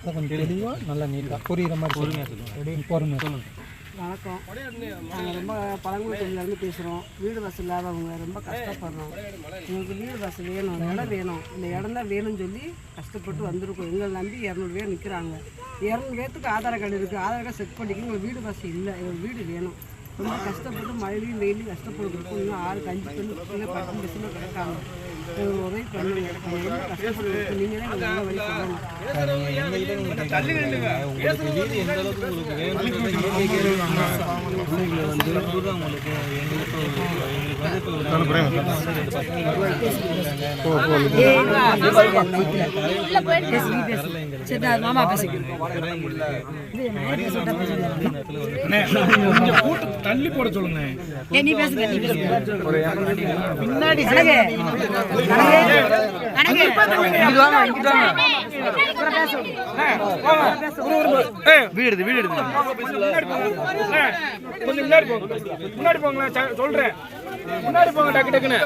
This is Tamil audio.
கொஞ்சம் தெளிவாக நல்லா நீட்டாக புரிகிற மாதிரி பொறுமையாக சொல்லுங்கள். வணக்கம். நாங்கள் ரொம்ப பழங்குடியிலேருந்து பேசுகிறோம். வீடு வசதி இல்லாதவங்க ரொம்ப கஷ்டப்படுறோம். எங்களுக்கு வீடு வசதி வேணும், இடம் வேணும். இந்த இடம் தான் வேணும்னு சொல்லி கஷ்டப்பட்டு வந்திருக்கோம். எங்களை நம்பி 200 பேர் நிற்கிறாங்க. 200 பேர்த்துக்கு ஆதார் கார்டு இருக்குது. ஆதார் கார்டு செக் பண்ணிக்க எங்களுக்கு வீடு வசதி இல்லை. எங்களுக்கு வீடு வேணும். ரொம்ப கஷ்டப்பட்டு மழையிலையும் வெயிலையும் கஷ்டப்படுறதுக்கும் இன்னும் 6 5 பேர் 10 பஸ்ஸில் கிடக்காங்க. எங்களுக்கு உதவி பண்ணுங்க. கஷ்டப்பட்டு நீங்களே எங்களுக்கு நல்ல வழி சொல்லணும். உங்களுக்கு வீடு எந்த அளவுக்கு உங்களுக்கு வேணும் தள்ளி போட சொல்லுங்க. பின்னாடி வீடு கொஞ்சம் முன்னாடி போங்களேன் சொல்றேன். முன்னாடி போங்க டக்கு டக்குன்னு.